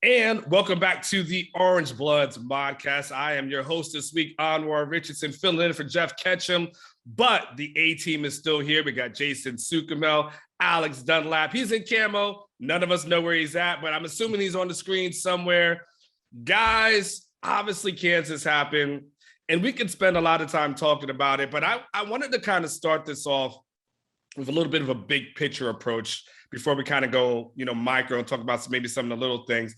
And welcome back to the Orangebloods Modcast. I am your host this week, Anwar Richardson, filling in for Jeff Ketchum. But the A-team is still here. We got Jason Suchomel, Alex Dunlap. He's in camo. None of us know where he's at, but I'm assuming he's on the screen somewhere. Guys, obviously Kansas happened, and we could spend a lot of time talking about it, but I wanted to kind of start this off with a little bit of a big picture approach before we kind of go, micro and talk about maybe some of the little things.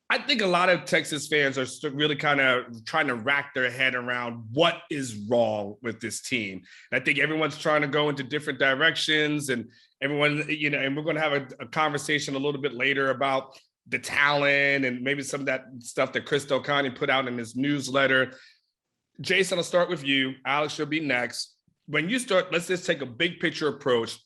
I think a lot of Texas fans are really kind of trying to rack their head around what is wrong with this team. And I think everyone's trying to go into different directions, and everyone, and we're going to have a conversation a little bit later about the talent and maybe some of that stuff that Chris Delcani put out in his newsletter. Jason, I'll start with you. Alex, you'll be next. When you start, let's just take a big picture approach.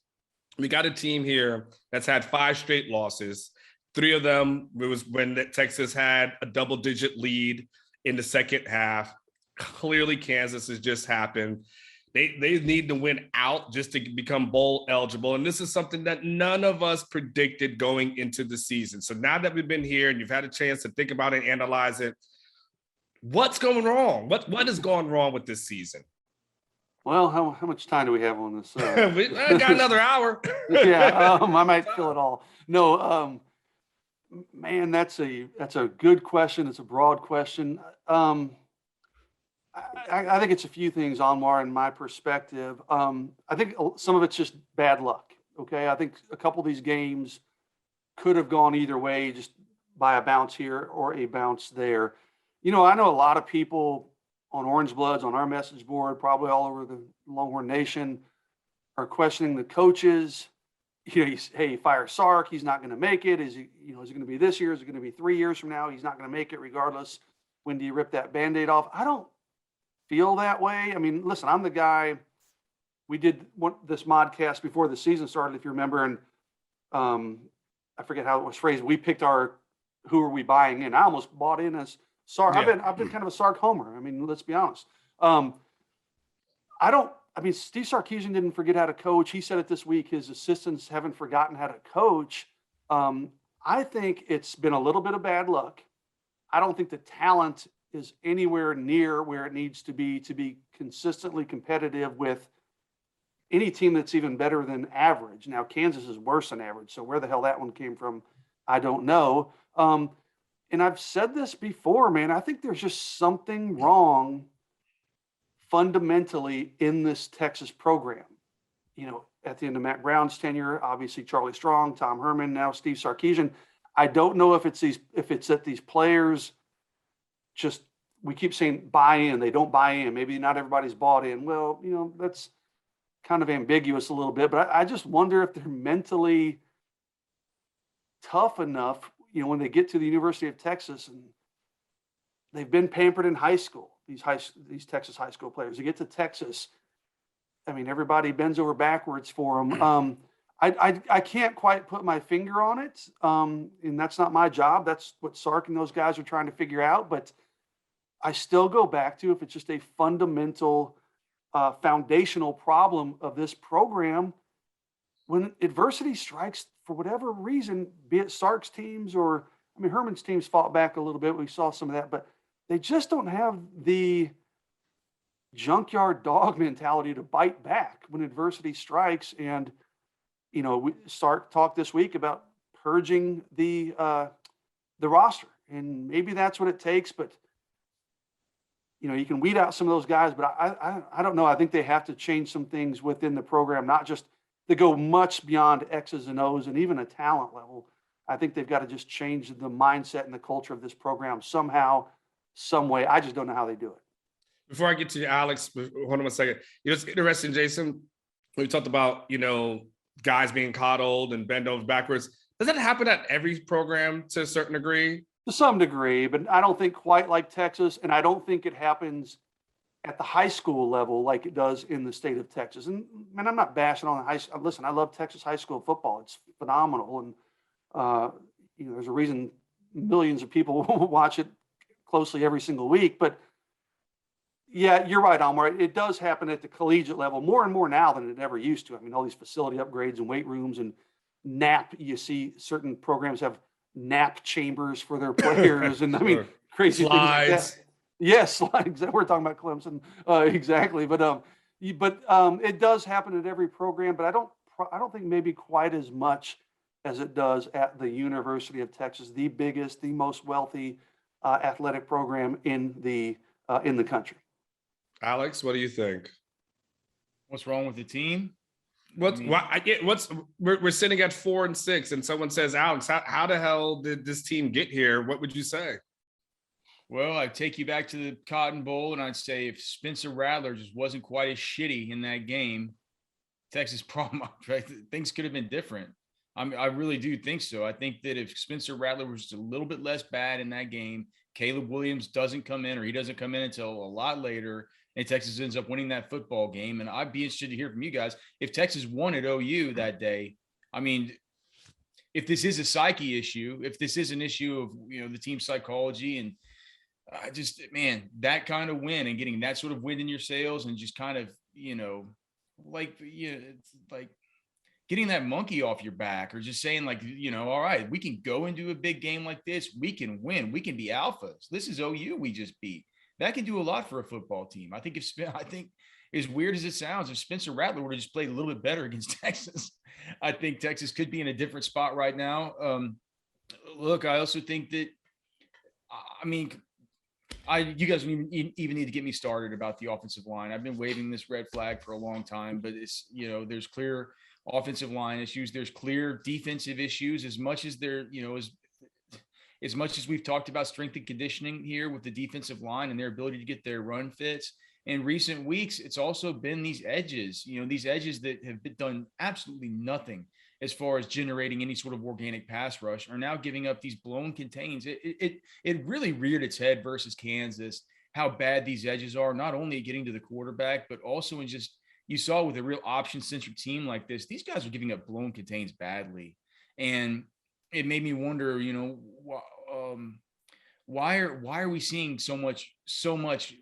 We got a team here that's had 5 straight losses. 3 of them, it was when Texas had a double-digit lead in the second half. Clearly, Kansas has just happened. They need to win out just to become bowl eligible. And this is something that none of us predicted going into the season. So now that we've been here and you've had a chance to think about it and analyze it, what's going wrong? What has gone wrong with this season? Well, how much time do we have on this? We got another hour. Yeah, I might fill it all. No, man, that's a good question. It's a broad question. I think it's a few things, Anwar, in my perspective. I think some of it's just bad luck. Okay, I think a couple of these games could have gone either way, just by a bounce here or a bounce there. I know a lot of people on Orangebloods, on our message board, probably all over the Longhorn Nation, are questioning the coaches. Hey, fire Sark. He's not going to make it. Is it going to be this year? Is it going to be 3 years from now? He's not going to make it regardless. When do you rip that Band-Aid off? I don't feel that way. I mean, listen, I'm the guy. We did this Modcast before the season started, if you remember, and I forget how it was phrased. We picked our who are we buying in. I almost bought in as Sark. Yeah. I've been kind of a Sark homer. I mean, let's be honest. Steve Sarkisian didn't forget how to coach. He said it this week. His assistants haven't forgotten how to coach. I think it's been a little bit of bad luck. I don't think the talent is anywhere near where it needs to be consistently competitive with any team that's even better than average. Now, Kansas is worse than average, so where the hell that one came from, I don't know. And I've said this before, man, I think there's just something wrong fundamentally in this Texas program. At the end of Matt Brown's tenure, obviously Charlie Strong, Tom Herman, now Steve Sarkisian. I don't know if it's that these players just, we keep saying buy in, they don't buy in. Maybe not everybody's bought in. Well, that's kind of ambiguous a little bit, but I just wonder if they're mentally tough enough, when they get to the University of Texas, and they've been pampered in high school, these Texas high school players. They get to Texas, I mean, everybody bends over backwards for them. I can't quite put my finger on it, and that's not my job. That's what Sark and those guys are trying to figure out. But I still go back to, if it's just a fundamental, foundational problem of this program, when adversity strikes for whatever reason, be it Sark's teams or, Herman's teams fought back a little bit. We saw some of that, but they just don't have the junkyard dog mentality to bite back when adversity strikes. And, Sark talked this week about purging the roster, and maybe that's what it takes. But, you can weed out some of those guys, but I don't know. I think they have to change some things within the program, not just to go much beyond X's and O's and even a talent level. I think they've got to just change the mindset and the culture of this program somehow, some way. I just don't know how they do it. Before I get to you, Alex, hold on 1 second. It's interesting, Jason, we talked about, guys being coddled and bend over backwards. Does that happen at every program to a certain degree? To some degree, but I don't think quite like Texas, and I don't think it happens at the high school level like it does in the state of Texas. And man, I'm not bashing on the high school. Listen, I love Texas high school football. It's phenomenal. And, there's a reason millions of people watch it closely every single week. But yeah, you're right, Anwar. It does happen at the collegiate level more and more now than it ever used to. All these facility upgrades and weight rooms and NAP, you see certain programs have nap chambers for their players, and I mean crazy Slides. things like that. Yes, slides. We're talking about Clemson, exactly. But it does happen at every program, but I don't think maybe quite as much as it does at the University of Texas, the biggest, the most wealthy athletic program in the country. Alex, what do you think? What's wrong with the team? We're sitting at 4-6, and someone says, Alex, how the hell did this team get here? What would you say? Well, I'd take you back to the Cotton Bowl, and I'd say if Spencer Rattler just wasn't quite as shitty in that game, Texas things could have been different. I really do think so. I think that if Spencer Rattler was a little bit less bad in that game, Caleb Williams doesn't come in, or he doesn't come in until a lot later, and Texas ends up winning that football game. And I'd be interested to hear from you guys. If Texas won at OU that day, I mean, if this is a psyche issue, if this is an issue of, the team's psychology, and that kind of win and getting that sort of wind in your sails and just kind of, it's like getting that monkey off your back, or just saying like, all right, we can go into a big game like this. We can win. We can be alphas. This is OU we just beat. That can do a lot for a football team. I think as weird as it sounds, if Spencer Rattler would have just played a little bit better against Texas, I think Texas could be in a different spot right now. Look, I also think that, you guys don't even need to get me started about the offensive line. I've been waving this red flag for a long time, but it's, there's clear offensive line issues. There's clear defensive issues, as much as there, as much as we've talked about strength and conditioning here with the defensive line and their ability to get their run fits. In recent weeks, it's also been these edges that have done absolutely nothing as far as generating any sort of organic pass rush, are now giving up these blown contains. It really reared its head versus Kansas, how bad these edges are, not only getting to the quarterback, but also in just, you saw with a real option-centric team like this, these guys are giving up blown contains badly. And it made me wonder, why are we seeing so much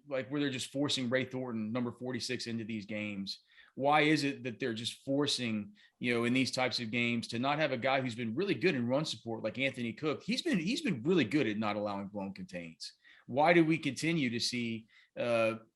like where they're just forcing Ray Thornton, number 46, into these games? Why is it that they're just forcing, in these types of games, to not have a guy who's been really good in run support like Anthony Cook? He's been really good at not allowing blown contains. Why do we continue to see, Ovi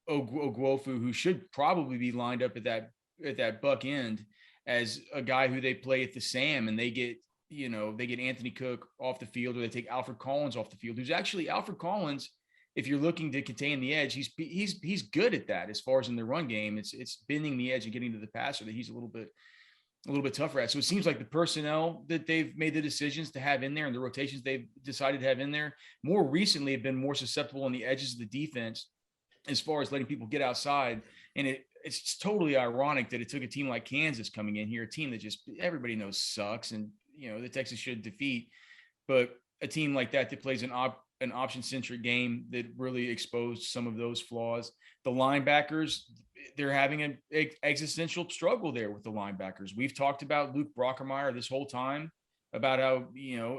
Ogwofu, who should probably be lined up at that buck end as a guy who they play at the Sam, and they get Anthony Cook off the field, or they take Alfred Collins off the field, who's actually Alfred Collins. If you're looking to contain the edge, he's good at that. As far as in the run game, it's bending the edge and getting to the passer that he's a little bit tougher at. So it seems like the personnel that they've made the decisions to have in there and the rotations they've decided to have in there more recently have been more susceptible on the edges of the defense as far as letting people get outside. And it's totally ironic that it took a team like Kansas coming in here, a team that just everybody knows sucks and that Texas should defeat, but a team like that plays an option-centric game that really exposed some of those flaws. The linebackers, they're having an existential struggle there with the linebackers. We've talked about Luke Brockermeyer this whole time about how,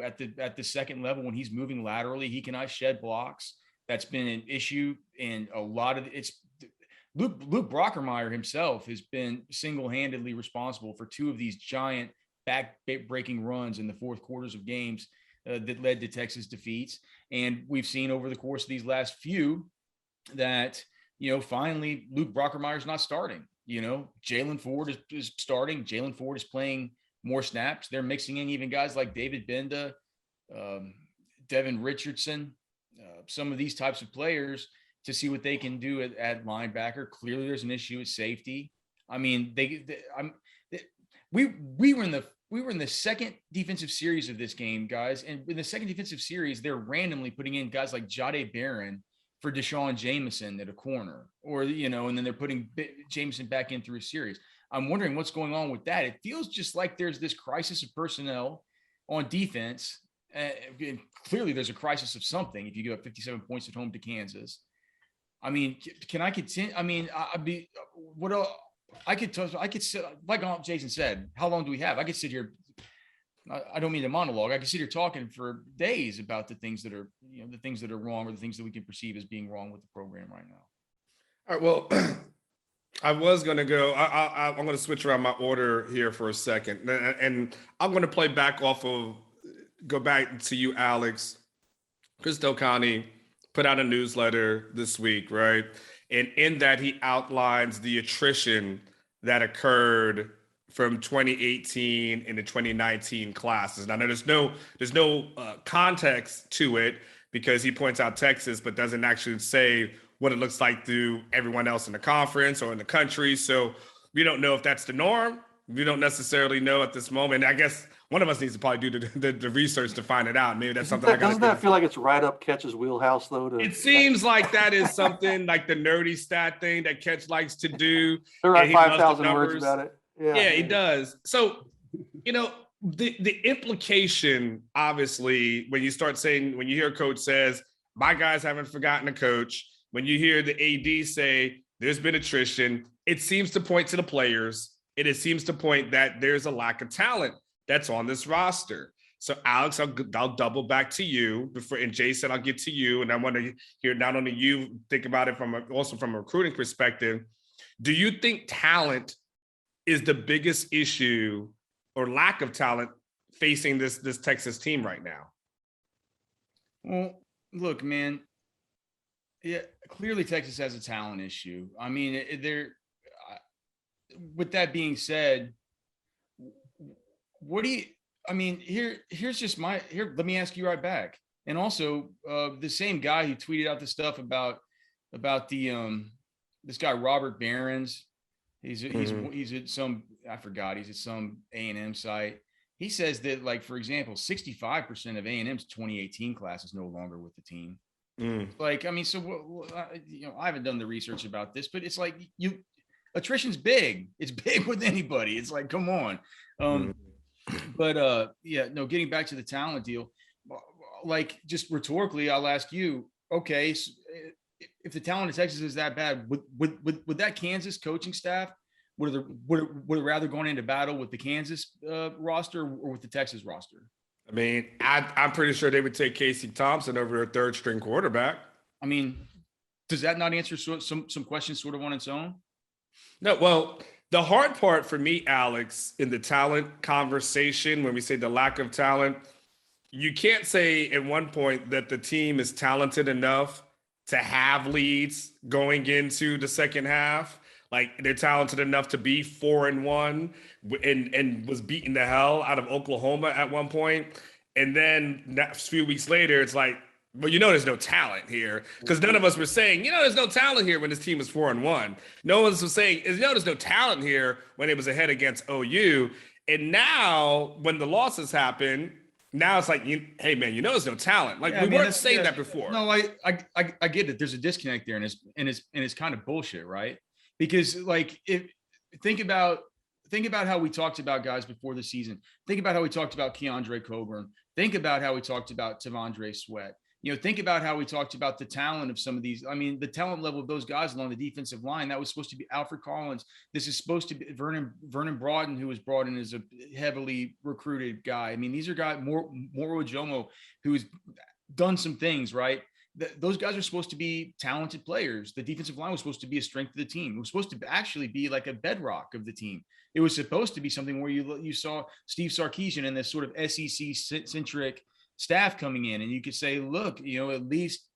at the second level, when he's moving laterally, he cannot shed blocks. That's been an issue, and a lot of it's Luke Brockermeyer himself has been single-handedly responsible for two of these giant back-breaking runs in the fourth quarters of games that led to Texas defeats. And we've seen over the course of these last few that, finally Luke Brockermeyer's not starting. Jalen Ford is starting. Jalen Ford is playing more snaps. They're mixing in even guys like David Benda, Devin Richardson, some of these types of players to see what they can do at linebacker. Clearly there's an issue at safety. I mean, we were in the second defensive series of this game, guys. And in the second defensive series, they're randomly putting in guys like Jade Barron for Deshaun Jameson at a corner, or, and then they're putting Jameson back in through a series. I'm wondering what's going on with that. It feels just like there's this crisis of personnel on defense. And clearly there's a crisis of something if you give up 57 points at home to Kansas. I mean, can I continue? I mean, I could sit, like Jason said, how long do we have? I could sit here. I don't mean to monologue. I could sit here talking for days about the things that are, the things that are wrong, or the things that we can perceive as being wrong with the program right now. All right. Well, I was going to go. I'm going to switch around my order here for a second. And I'm going to go back to you, Alex. Chris Del Conte put out a newsletter this week, right? And in that, he outlines the attrition that occurred from 2018 into 2019 classes. Now, there's no context to it because he points out Texas, but doesn't actually say what it looks like through everyone else in the conference or in the country. So we don't know if that's the norm. We don't necessarily know at this moment. I guess one of us needs to probably do the research to find it out. Maybe that's something I got. Doesn't that feel like it's right up Ketch's wheelhouse, though? It seems like that is something like the nerdy stat thing that Ketch likes to do. There are 5,000 words about it. Yeah, he does. So, the implication, obviously, when you hear a coach says, my guys haven't forgotten a coach, when you hear the AD say there's been attrition, it seems to point to the players. It seems to point that there's a lack of talent that's on this roster. So, Alex, I'll double back to you and Jason, I'll get to you. And I want to hear not only you think about it also from a recruiting perspective. Do you think talent is the biggest issue or lack of talent facing this Texas team right now? Well, look, man. Yeah, clearly Texas has a talent issue. I mean, with that being said, here's just let me ask you right back. And also, the same guy who tweeted out the stuff about the this guy Robert Behrens. He's at some A&M site. He says that, like, for example, 65% of A&M's 2018 class is no longer with the team. Like, I mean, so I haven't done the research about this, but it's like attrition's big. It's big with anybody. It's like, come on. But getting back to the talent deal, like, just rhetorically, I'll ask you, okay, so if the talent of Texas is that bad, would that Kansas coaching staff would it rather gone into battle with the Kansas roster or with the Texas roster? I mean, I'm pretty sure they would take Casey Thompson over a third string quarterback. I mean, does that not answer some questions sort of on its own? No, well, the hard part for me, Alex, in the talent conversation, when we say the lack of talent, you can't say at one point that the team is talented enough to have leads going into the second half. Like, they're talented enough to be 4-1 and was beating the hell out of Oklahoma at one point. And then a few weeks later, it's like, well, there's no talent here, because none of us were saying, there's no talent here when this team was 4-1. No one was saying, there's no talent here when it was ahead against OU. And now when the losses happen, now it's like, hey man, there's no talent. Like, we weren't saying that before. No, I get it. There's a disconnect there, and it's kind of bullshit, right? Because, like, think about how we talked about guys before the season. Think about how we talked about Keandre Coburn. Think about how we talked about Tavondre Sweat. Think about how we talked about the talent of some of these. I mean, the talent level of those guys along the defensive line, that was supposed to be Alfred Collins. This is supposed to be Vernon Broughton, who was brought in as a heavily recruited guy. I mean, these are guys, Moro Ojomo, who's done some things, right? Those guys are supposed to be talented players. The defensive line was supposed to be a strength of the team. It was supposed to actually be like a bedrock of the team. It was supposed to be something where you saw Steve Sarkisian and this sort of SEC-centric staff coming in, and you could say, look, at least,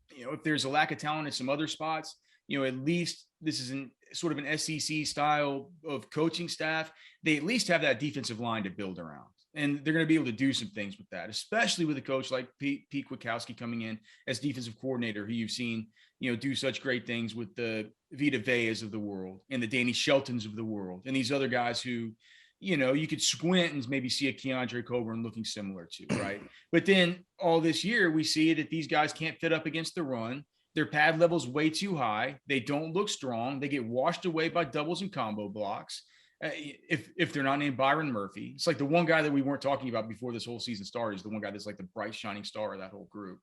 if there's a lack of talent in some other spots, at least this is sort of an SEC style of coaching staff. They at least have that defensive line to build around. And they're going to be able to do some things with that, especially with a coach like Pete Kwiatkowski coming in as defensive coordinator, who you've seen, do such great things with the Vita Veas of the world and the Danny Sheltons of the world, and these other guys who, you could squint and maybe see a Keandre Coburn looking similar to, right? But then all this year, we see that these guys can't fit up against the run. Their pad level's way too high. They don't look strong. They get washed away by doubles and combo blocks. If they're not named Byron Murphy. It's like the one guy that we weren't talking about before this whole season started is the one guy that's like the bright shining star of that whole group.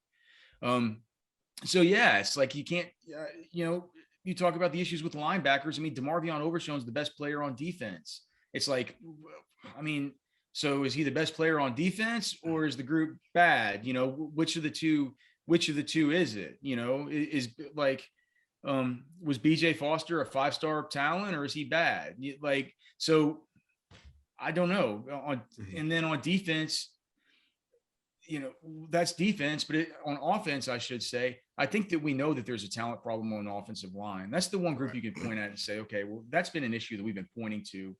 So yeah, it's like you can't, you talk about the issues with linebackers. I mean, DeMarvion Overshown's the best player on defense. It's like, I mean, so is he the best player on defense, or is the group bad? Which of the two is it? Is like, Was BJ Foster a 5-star talent or is he bad? Like, so I don't know. And then on defense, that's defense, but on offense, I should say, I think that we know that there's a talent problem on the offensive line. That's the one group you can point at and say, okay, well, that's been an issue that we've been pointing to,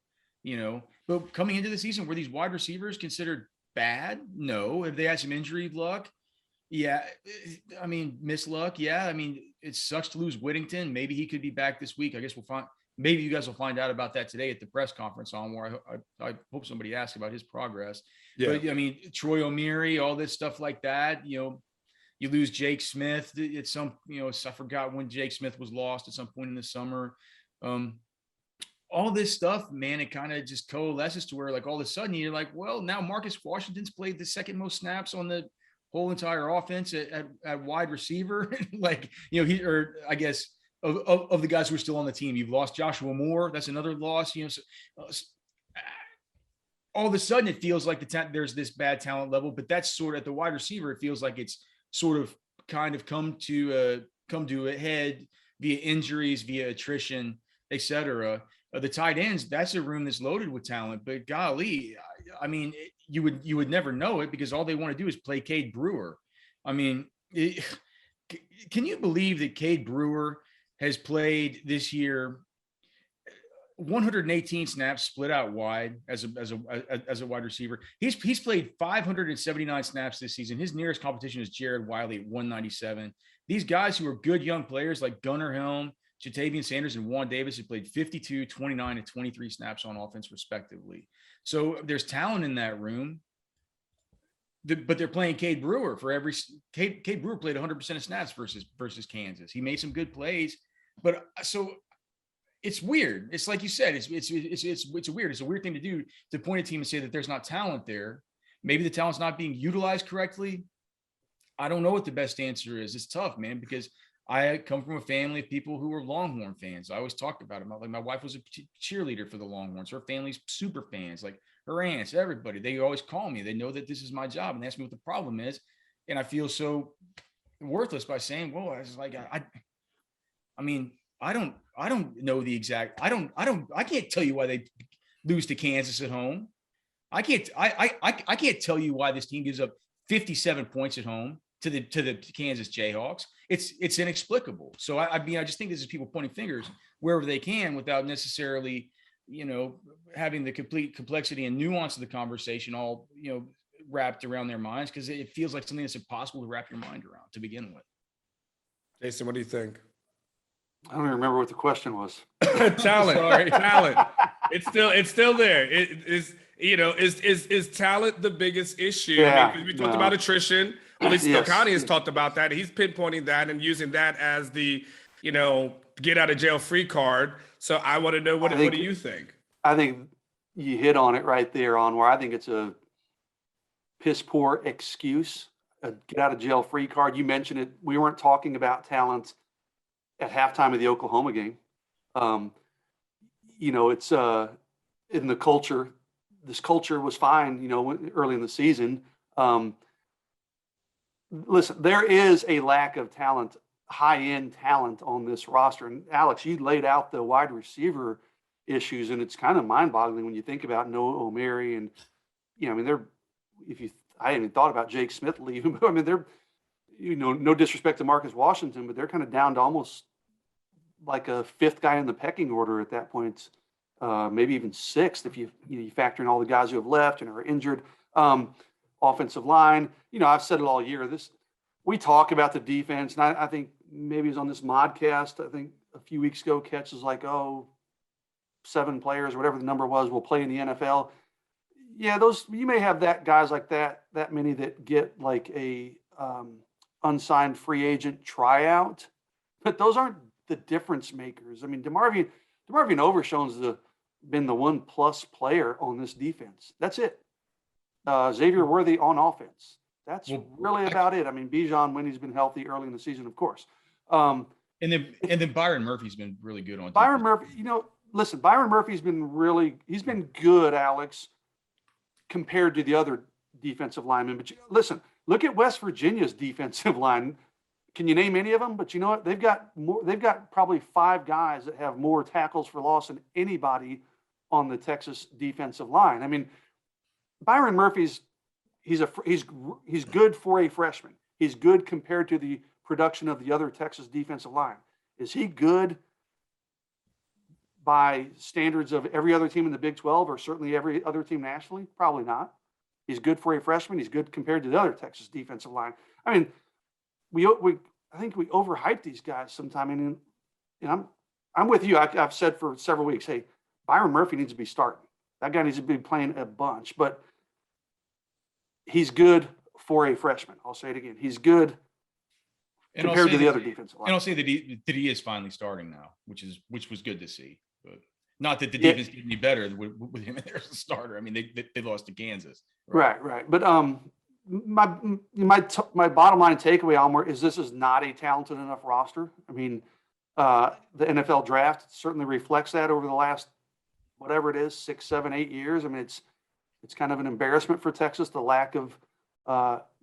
but coming into the season, were these wide receivers considered bad? No. Have they had some injury luck? Yeah. I mean, miss luck. Yeah. I mean, it sucks to lose Whittington. Maybe he could be back this week. I guess we'll find, maybe you guys will find out about that today at the press conference Anwar. I hope somebody asks about his progress. Yeah. But I mean, Troy O'Meary, all this stuff like that, you lose Jake Smith at some, I forgot when Jake Smith was lost at some point in the summer. All this stuff, man, it kind of just coalesces to where like all of a sudden you're like, well, now Marcus Washington's played the second most snaps on the whole entire offense at wide receiver. Like, I guess of the guys who are still on the team, you've lost Joshua Moore. That's another loss, all of a sudden it feels like there's this bad talent level, but that's sort of at the wide receiver. It feels like it's sort of kind of come to a head via injuries, via attrition, etc. The tight ends, that's a room that's loaded with talent, but golly, I mean, you would never know it because all they want to do is play Cade Brewer. I mean, can you believe that Cade Brewer has played this year 118 snaps split out wide as a wide receiver? He's played 579 snaps this season. His nearest competition is Jared Wiley at 197. These guys who are good young players like Gunnar Helm, Jatavian Sanders, and Juan Davis have played 52, 29, and 23 snaps on offense respectively. So there's talent in that room, but they're playing Cade Brewer for every Cade Brewer played 100% of snaps versus Kansas. He made some good plays, but so it's weird. It's like you said, it's weird. It's a weird thing to do, to point a team and say that there's not talent there. Maybe the talent's not being utilized correctly. I don't know what the best answer is. It's tough, man, because I come from a family of people who were Longhorn fans. I always talked about it. Like my wife was a cheerleader for the Longhorns. Her family's super fans, like her aunts, everybody. They always call me. They know that this is my job and they ask me what the problem is. And I feel so worthless by saying, well, I was like, I mean, I don't know the exact, I can't tell you why they lose to Kansas at home. I can't tell you why this team gives up 57 points at home to the Kansas Jayhawks. It's inexplicable. So I mean, I just think this is people pointing fingers wherever they can without necessarily, having the complete complexity and nuance of the conversation all, wrapped around their minds, because it feels like something that's impossible to wrap your mind around to begin with. Jason, what do you think? I don't even remember what the question was. Talent. It's still there. Is talent the biggest issue? Yeah, I mean, we talked about attrition. At least Connie has talked about that. He's pinpointing that and using that as the, get out of jail free card. So I want to know, what do you think? I think you hit on it right there, Anwar. I think it's a piss poor excuse, a get out of jail free card. You mentioned it. We weren't talking about talent at halftime of the Oklahoma game. It's in the culture. This culture was fine, early in the season. Listen, there is a lack of talent, high-end talent on this roster. And Alex, you laid out the wide receiver issues, and it's kind of mind-boggling when you think about Noah O'Meary and, I hadn't even thought about Jake Smith leaving, but I mean, they're, no disrespect to Marcus Washington, but they're kind of down to almost like a fifth guy in the pecking order at that point, maybe even sixth if you factor in all the guys who have left and are injured. Offensive line, I've said it all year. We talk about the defense, and I think maybe it was on this Modcast, I think a few weeks ago, Ketch was like, 7 players or whatever the number was will play in the NFL. Yeah, you may have guys like that many that get like a unsigned free agent tryout, but those aren't the difference makers. I mean, DeMarvion Overshown's been the 1+ player on this defense. That's it. Xavier Worthy on offense. That's really about it. I mean, Bijan, when he's been healthy early in the season, of course. And then Byron Murphy's been really good on Byron defense. Murphy. Listen, Byron Murphy's been good, Alex, compared to the other defensive linemen. But listen, look at West Virginia's defensive line. can you name any of them? But you know what? They've got probably 5 guys that have more tackles for loss than anybody on the Texas defensive line. I mean, Byron Murphy's he's good for a freshman. He's good compared to the production of the other Texas defensive line. Is he good by standards of every other team in the Big 12 or certainly every other team nationally? Probably not. He's good for a freshman. He's good compared to the other Texas defensive line. I mean, I think we overhype these guys sometime. And I'm with you. I've said for several weeks, hey, Byron Murphy needs to be starting. That guy needs to be playing a bunch, but he's good for a freshman. I'll say it again. He's good compared to the other defensive line. And I'll say that he is finally starting now, which was good to see. But not that the defense get any better with him there as a starter. I mean, they lost to Kansas. Right. But my bottom line takeaway, Almar, is this is not a talented enough roster. I mean, the NFL draft certainly reflects that over the last, whatever it is, 6, 7, 8 years. I mean, it's kind of an embarrassment for Texas, the lack of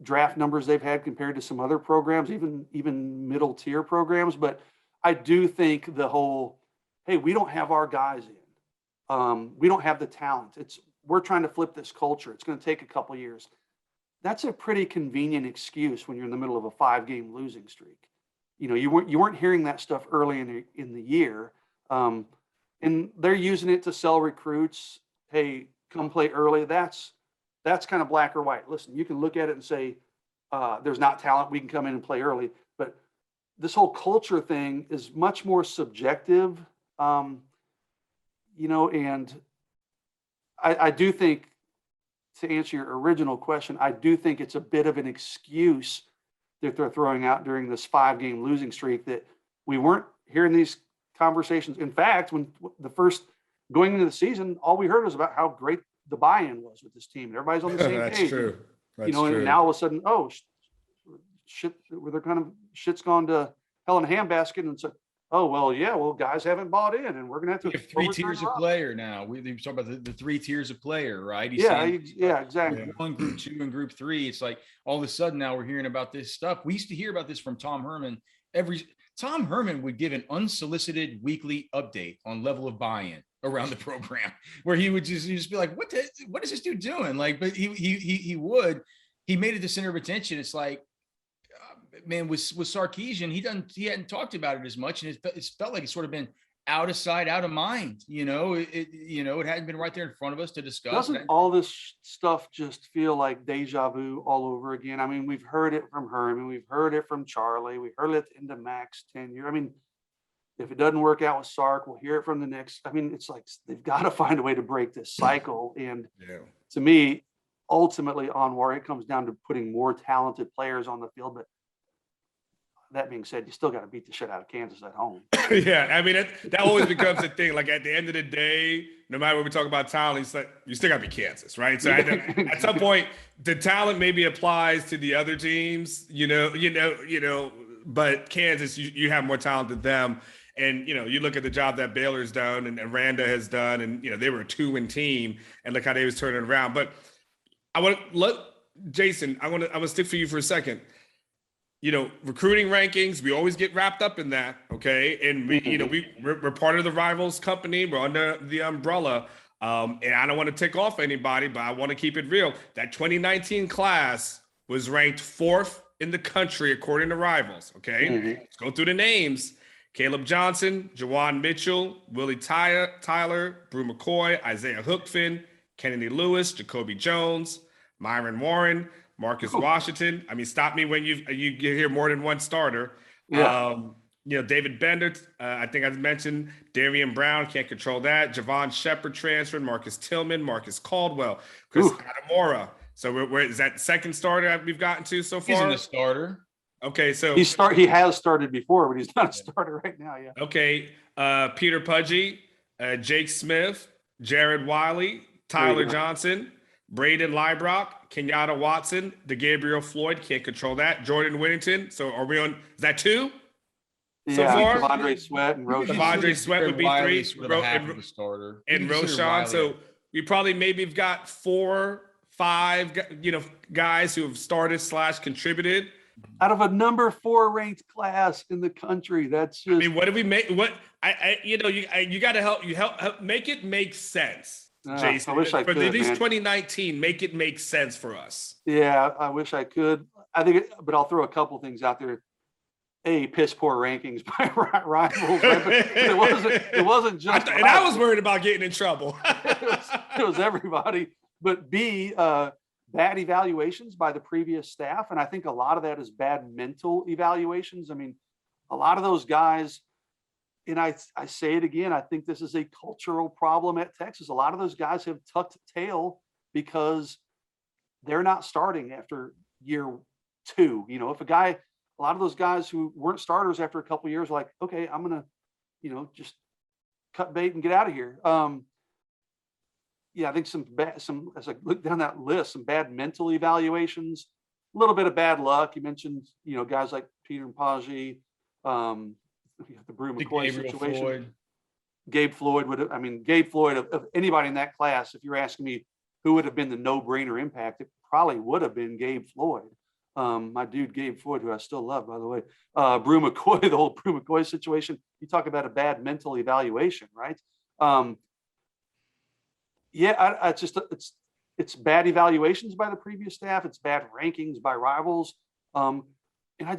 draft numbers they've had compared to some other programs, even middle tier programs. But I do think the whole, hey, we don't have our guys in. We don't have the talent. We're trying to flip this culture. It's going to take a couple years. That's a pretty convenient excuse when you're in the middle of a 5-game losing streak. You know, you weren't hearing that stuff early in the year, and they're using it to sell recruits. Hey, come play early. That's kind of black or white. Listen, you can look at it and say there's not talent. We can come in and play early, but this whole culture thing is much more subjective. You know, and I do think, to answer your original question, I do think it's a bit of an excuse that they're throwing out during this 5-game losing streak that we weren't hearing these conversations. In fact, when the first going into the season, all we heard was about how great the buy-in was with this team. And everybody's on the same That's page. True. That's you know, true. And now all of a sudden, shit's gone to hell in a handbasket, and it's like, oh, well, guys haven't bought in, and we're going to have to. We have 3 tiers of player now. We talk about the 3 tiers of player, right? Exactly. Group 1, Group 2, and Group 3. It's like all of a sudden now we're hearing about this stuff. We used to hear about this from Tom Herman. Tom Herman would give an unsolicited weekly update on level of buy-in around the program, where he would just be like, what is this dude doing? Like, but he made it the center of attention. It's like, man, with Sarkisian, he hadn't talked about it as much, and it felt like it's sort of been out of sight, out of mind. You know, it hadn't been right there in front of us to discuss. Doesn't all this stuff just feel like deja vu all over again? I mean, we've heard it from Herman, we've heard it from Charlie, we've heard it into Mac's tenure. I mean, if it doesn't work out with Sark, we'll hear it from the next. I mean, it's like they've got to find a way to break this cycle. And to me, ultimately, Anwar, it comes down to putting more talented players on the field. But that being said, you still got to beat the shit out of Kansas at home. Yeah, I mean, that always becomes a thing. Like, at the end of the day, no matter what we talk about talent, it's like, you still got to be Kansas, right? So at some point, the talent maybe applies to the other teams, but Kansas, you have more talent than them. And, you look at the job that Baylor's done and Randa has done, and, they were a 2-win team, and look how they was turning around. But Jason, I want to stick for you for a second. Recruiting rankings, we always get wrapped up in that, okay? And we're part of the Rivals company. We're under the umbrella. And I don't want to tick off anybody, but I want to keep it real. That 2019 class was ranked 4th in the country according to Rivals, okay? Let's go through the names. Caleb Johnson, Jawan Mitchell, Willie Tyler, Brew McCoy, Isaiah Hookfin, Kennedy Lewis, Jacoby Jones, Myron Warren, Marcus Washington. I mean, stop me when you hear more than one starter. Yeah. David Bender, I think I mentioned. Darian Brown, can't control that. Javon Shepard transferred. Marcus Tillman, Marcus Caldwell, Chris Adamora. So where is that second starter we've gotten to so far? He's in the starter. Okay, so he has started before, but he's not a starter right now. Yeah. Okay, Peter Pudgy, Jake Smith, Jared Wiley, Tyler Johnson, Braden Liebrock, Kenyatta Watson, DeGabriel Floyd, can't control that. Jordan Whittington. So are we on? Is that 2? So far? Devondre Sweat and Roshan. Devondre Sweat would be 3. Half of the starter. And Roshan. So we probably maybe have got 4, 5, guys who have started / contributed. Out of a number 4 ranked class in the country. That's just. I mean, what did we make? What you got to help make it make sense, Jason. I wish I for could, at least man. 2019, make it make sense for us. Yeah, I wish I could. I think, but I'll throw a couple things out there. Piss poor rankings by rivals, right? But it wasn't just. I was worried about getting in trouble. it was everybody. But B, bad evaluations by the previous staff, and I think a lot of that is bad mental evaluations. I mean, a lot of those guys, and I say it again, I think this is a cultural problem at Texas. A lot of those guys have tucked tail because they're not starting after year 2. You know, if a lot of those guys who weren't starters after a couple of years are like, okay, I'm gonna, just cut bait and get out of here. I think as I look down that list, some bad mental evaluations, a little bit of bad luck. You mentioned, guys like Peter and Paggi, the Brew McCoy situation. Floyd. Gabe Floyd Gabe Floyd of anybody in that class, if you're asking me who would have been the no-brainer impact, it probably would have been Gabe Floyd. My dude Gabe Floyd, who I still love, by the way. Brew McCoy, the whole Brew McCoy situation. You talk about a bad mental evaluation, right? It's bad evaluations by the previous staff. It's bad rankings by rivals. And I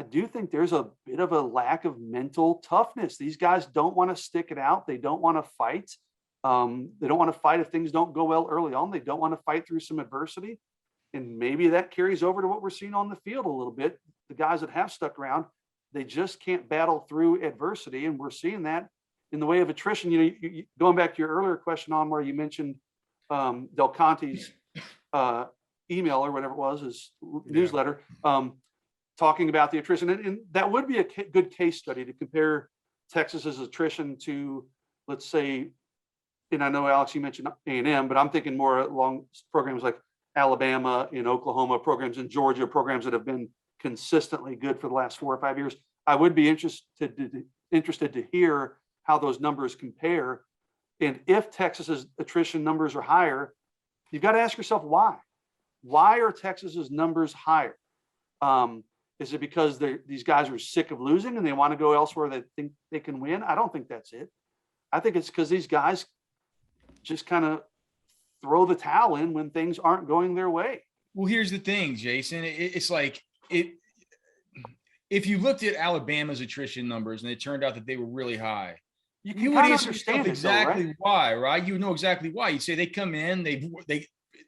do think there's a bit of a lack of mental toughness. These guys don't want to stick it out. They don't want to fight. They don't want to fight if things don't go well early on. They don't want to fight through some adversity. And maybe that carries over to what we're seeing on the field a little bit. The guys that have stuck around, they just can't battle through adversity. And we're seeing that in the way of attrition. You going back to your earlier question on where you mentioned Del Conte's email or whatever it was, his newsletter, talking about the attrition. And that would be a good case study to compare Texas's attrition to, let's say, and I know, Alex, you mentioned A&M, but I'm thinking more along programs like Alabama, in Oklahoma, programs in Georgia, programs that have been consistently good for the last 4 or 5 years. I would be interested to hear how those numbers compare. And if Texas's attrition numbers are higher, you've got to ask yourself why. Why are Texas's numbers higher? Is it because these guys are sick of losing and they want to go elsewhere that think they can win? I don't think that's it. I think it's because these guys just kind of throw the towel in when things aren't going their way. Well, here's the thing, Jason. It's like if you looked at Alabama's attrition numbers and it turned out that they were really high, you would understand exactly why, right? You would know exactly why. You say they come in, they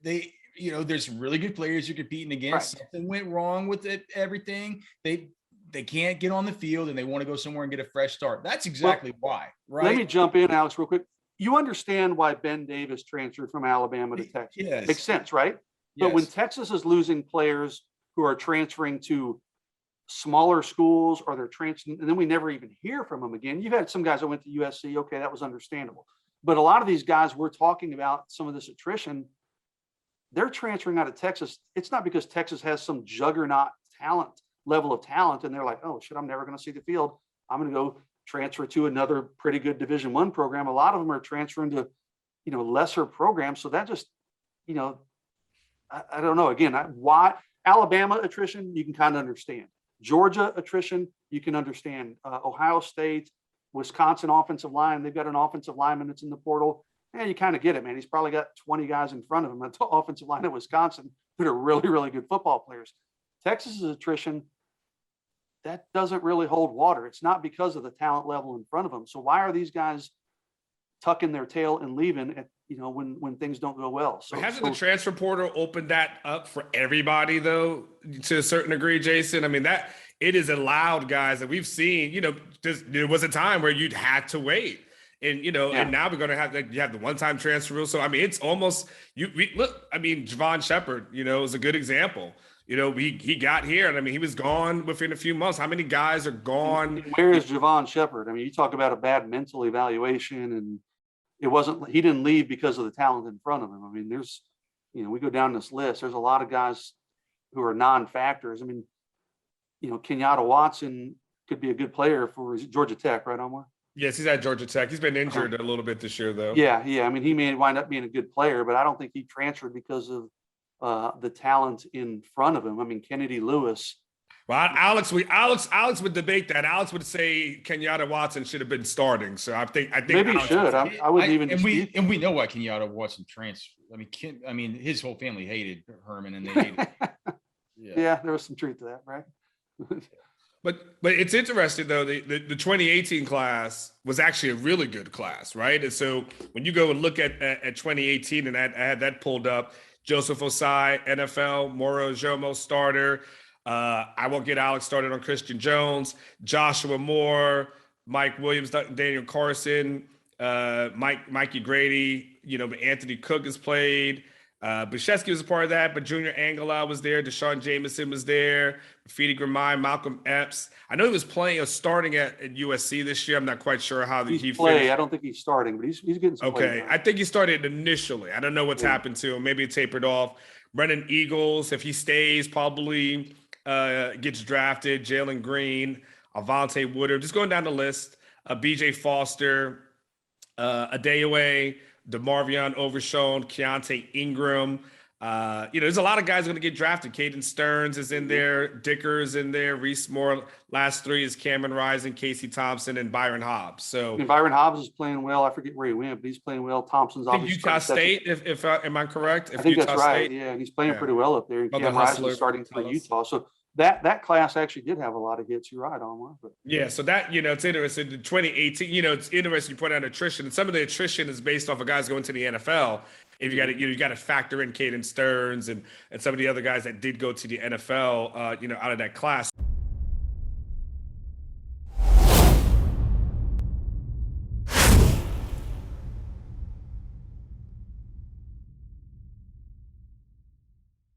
there's really good players you're competing against. Right. Something went wrong with everything. They can't get on the field and they want to go somewhere and get a fresh start. That's exactly why, right? Let me jump in, Alex, real quick. You understand why Ben Davis transferred from Alabama to Texas. Yes. Makes sense, right? But when Texas is losing players who are transferring to smaller schools or they're transferring, and then we never even hear from them again. You've had some guys that went to USC. Okay, that was understandable. But a lot of these guys we're talking about, some of this attrition, they're transferring out of Texas. It's not because Texas has some juggernaut level of talent, and they're like, oh, shit, I'm never going to see the field. I'm going to go transfer to another pretty good Division I program. A lot of them are transferring to, lesser programs. So that just, I don't know. Again, why Alabama attrition, you can kind of understand. Georgia attrition, you can understand. Ohio State, Wisconsin offensive line, they've got an offensive lineman that's in the portal. You kind of get it, man. He's probably got 20 guys in front of him at the offensive line at Wisconsin that are really, really good football players. Texas's attrition, that doesn't really hold water. It's not because of the talent level in front of them. So why are these guys tucking their tail and leaving at, when things don't go well? So hasn't the transfer portal opened that up for everybody though, to a certain degree, Jason? I mean, that it is allowed guys that we've seen, there was a time where you'd had to wait. And, and now we're going to have, you have the one-time transfer rule. So, I mean, it's almost, Javon Shepard, is a good example. He got here, and I mean, he was gone within a few months. How many guys are gone? Where is Javon Shepard? I mean, you talk about a bad mental evaluation, and he didn't leave because of the talent in front of him. I mean, there's, we go down this list. There's a lot of guys who are non-factors. I mean, Kenyatta Watson could be a good player for Georgia Tech, right, Anwar? Yes, he's at Georgia Tech. He's been injured a little bit this year, though. Yeah. I mean, he may wind up being a good player, but I don't think he transferred because of the talent in front of him. I mean, Kennedy Lewis, Well, Alex would debate that. Alex would say Kenyatta Watson should have been starting. So I think Maybe he Alex should. I wouldn't even dispute. And we know why Kenyatta Watson transferred. I mean, his whole family hated Herman, and they hated. Yeah, there was some truth to that, right? But it's interesting though. The 2018 class was actually a really good class, right? And so when you go and look at 2018, and I had that pulled up, Joseph Osai, NFL, Moro Jomo starter. I won't get Alex started on Christian Jones, Joshua Moore, Mike Williams, Daniel Carson, Mikey Grady. But Anthony Cook has played. Bashevsky was a part of that, but Junior Angela was there. Deshaun Jameson was there. Rafidi Grimai, Malcolm Epps. I know he was playing or starting at USC this year. I'm not quite sure how he finished. I don't think he's starting, but he's getting some play. Okay, I think he started initially. I don't know what's happened to him. Maybe it tapered off. Brennan Eagles, if he stays, probably gets drafted. Jalen Green, Avante Woodard. Just going down the list. BJ Foster, Adeoye, DeMarvion Overshown, Keontae Ingram. There's a lot of guys going to get drafted. Caden Stearns is in there. Dicker's in there. Reese Moore. Last three is Cameron Rising, Casey Thompson, and Byron Hobbs. So Byron Hobbs is playing well. I forget where he went, but he's playing well. Thompson's obviously Utah State. If am I correct? I think Utah that's right. State, Yeah, and he's playing pretty well up there. And Cam Rising starting for Utah. So that class actually did have a lot of hits. You're right, Anwar. But yeah, so that it's interesting. The 2018, it's interesting you point out attrition, and some of the attrition is based off of guys going to the NFL. If you got to factor in Caden Stearns and some of the other guys that did go to the NFL, out of that class.